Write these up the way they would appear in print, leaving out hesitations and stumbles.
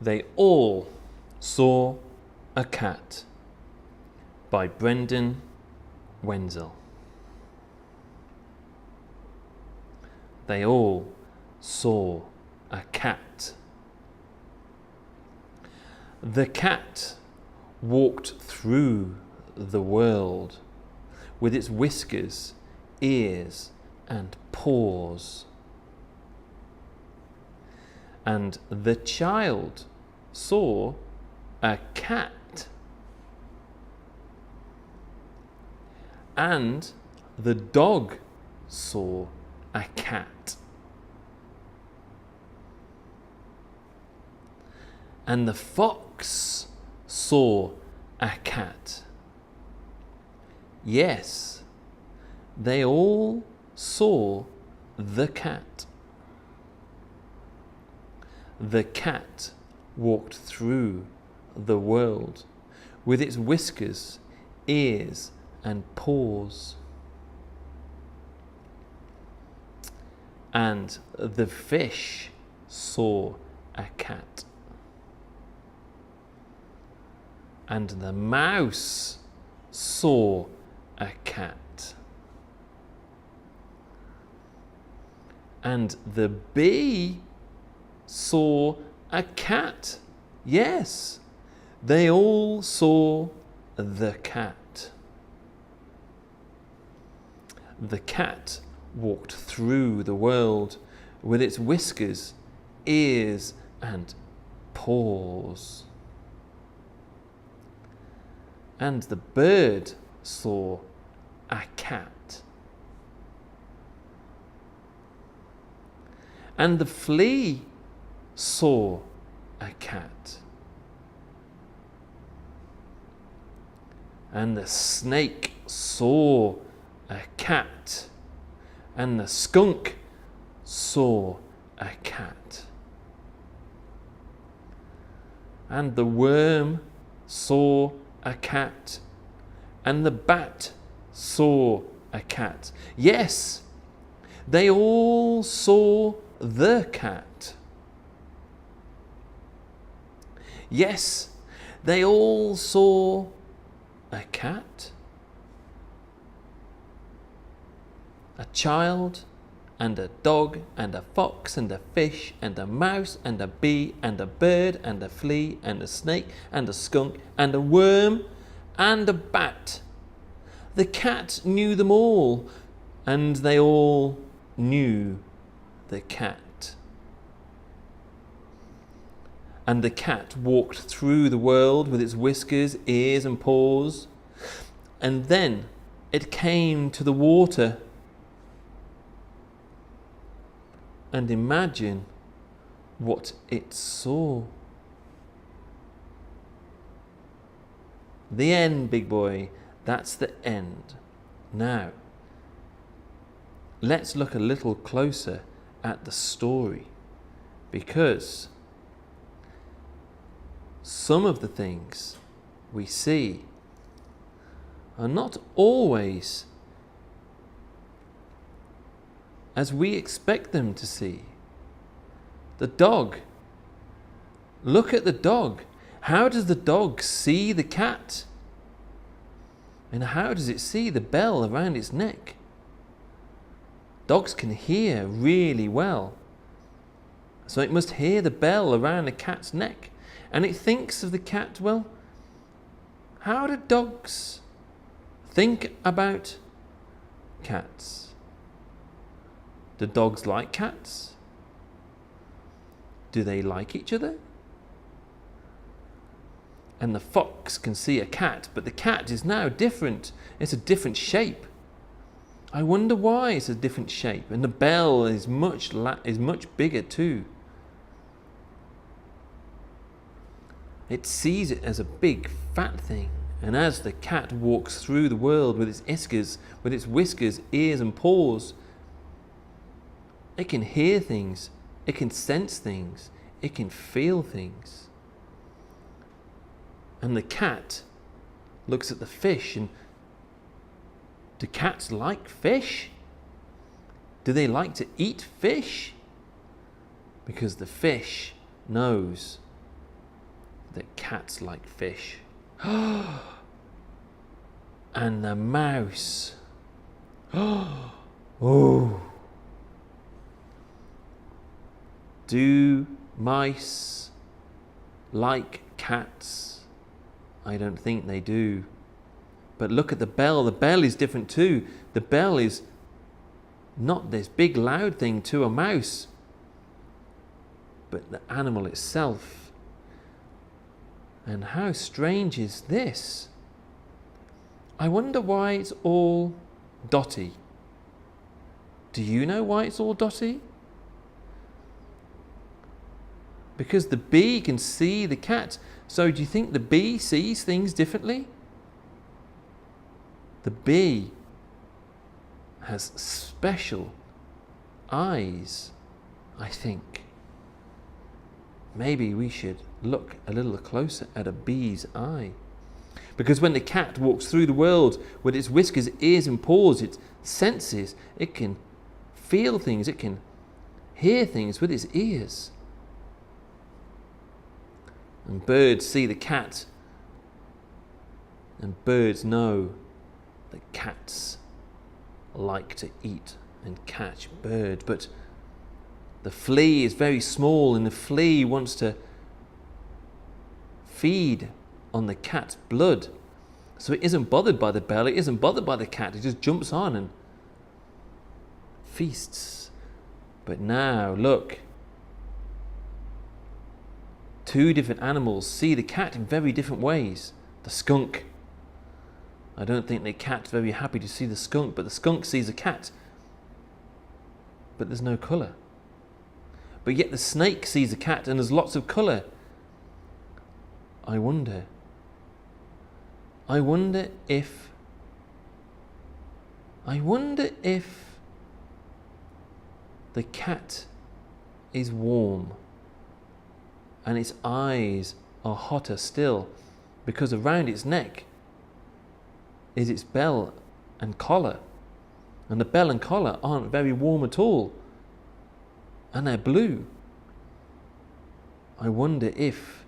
They All Saw a Cat by Brendan Wenzel. They all saw a cat. The cat walked through the world with its whiskers, ears, and paws. And the child saw a cat. And the dog saw a cat. And the fox saw a cat. Yes, they all saw the cat. The cat walked through the world with its whiskers, ears, and paws. And the fish saw a cat. And the mouse saw a cat. And the bee saw a cat. Yes, they all saw the cat. The cat walked through the world with its whiskers, ears, and paws. And the bird saw a cat. And the flea saw a cat. And the snake saw a cat. And the skunk saw a cat. And the worm saw a cat. And the bat saw a cat. Yes, they all saw the cat. Yes, they all saw a cat. A child, and a dog, and a fox, and a fish, and a mouse, and a bee, and a bird, and a flea, and a snake, and a skunk, and a worm, and a bat. The cat knew them all, and they all knew the cat. And the cat walked through the world with its whiskers, ears, and paws. And then it came to the water. And imagine what it saw. The end, big boy. That's the end. Now, let's look a little closer at the story, because some of the things we see are not always as we expect them to see. The dog. Look at the dog. How does the dog see the cat? And how does it see the bell around its neck? Dogs can hear really well. So it must hear the bell around the cat's neck. And it thinks of the cat, well, how do dogs think about cats? Do dogs like cats? Do they like each other? And the fox can see a cat, but the cat is now different. It's a different shape. I wonder why it's a different shape. And the bell is much bigger too. It sees it as a big fat thing. And as the cat walks through the world with its whiskers, ears, and paws, it can hear things, it can sense things, it can feel things. And the cat looks at the fish, and do cats like fish? Do they like to eat fish? Because the fish knows cats like fish. And the mouse. Oh. Do mice like cats? I don't think they do. But look at the bell. The bell is different too. The bell is not this big loud thing to a mouse, but the animal itself. And how strange is this? I wonder why it's all dotty. Do you know why it's all dotty? Because the bee can see the cat. So do you think the bee sees things differently? The bee has special eyes, I think. Maybe we should look a little closer at a bee's eye. Because when the cat walks through the world with its whiskers, ears and paws, its senses, it can feel things, it can hear things with its ears. And birds see the cat, and birds know that cats like to eat and catch birds. But the flea is very small, and the flea wants to feed on the cat's blood. So it isn't bothered by the bell, it isn't bothered by the cat, it just jumps on and feasts. But now, look, two different animals see the cat in very different ways. The skunk. I don't think the cat's very happy to see the skunk, but the skunk sees a cat, but there's no colour. But yet the snake sees a cat and there's lots of colour. I wonder if the cat is warm and its eyes are hotter still, because around its neck is its bell and collar, and the bell and collar aren't very warm at all, and they're blue. I wonder if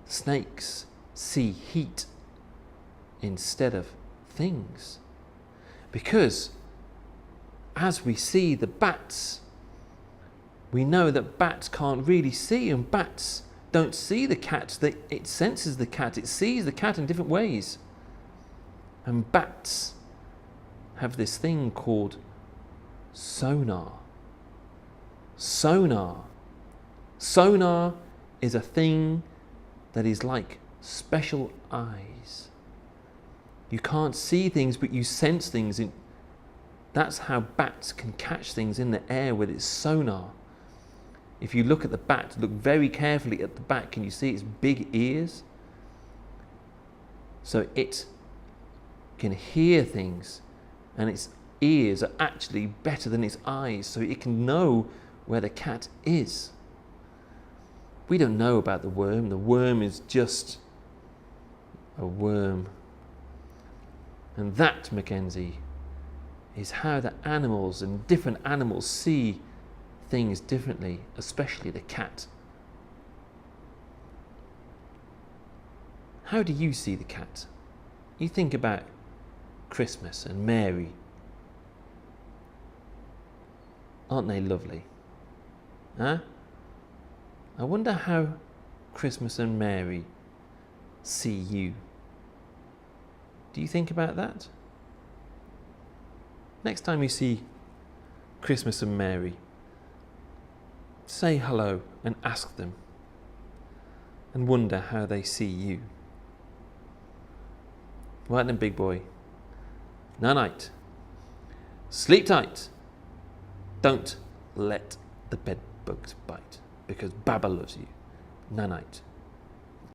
snakes see heat instead of things, because as we see the bats, we know that bats can't really see, and bats don't see the cat. It senses the cat, it sees the cat in different ways. And bats have this thing called sonar. Sonar. Sonar is a thing that is like special eyes. You can't see things, but you sense things. That's how bats can catch things in the air with its sonar. If you look at the bat, look very carefully at the bat, can you see its big ears? So it can hear things, and its ears are actually better than its eyes, so it can know where the cat is. We don't know about the worm. The worm is just a worm. And that, Mackenzie, is how the animals and different animals see things differently, especially the cat. How do you see the cat? You think about Christmas and Mary. Aren't they lovely? Huh? I wonder how Christmas and Mary see you. Do you think about that? Next time you see Christmas and Mary, say hello and ask them, and wonder how they see you. Right then, big boy. Night-night. Sleep tight. Don't let the bed bugs bite, because Baba loves you. Night-night.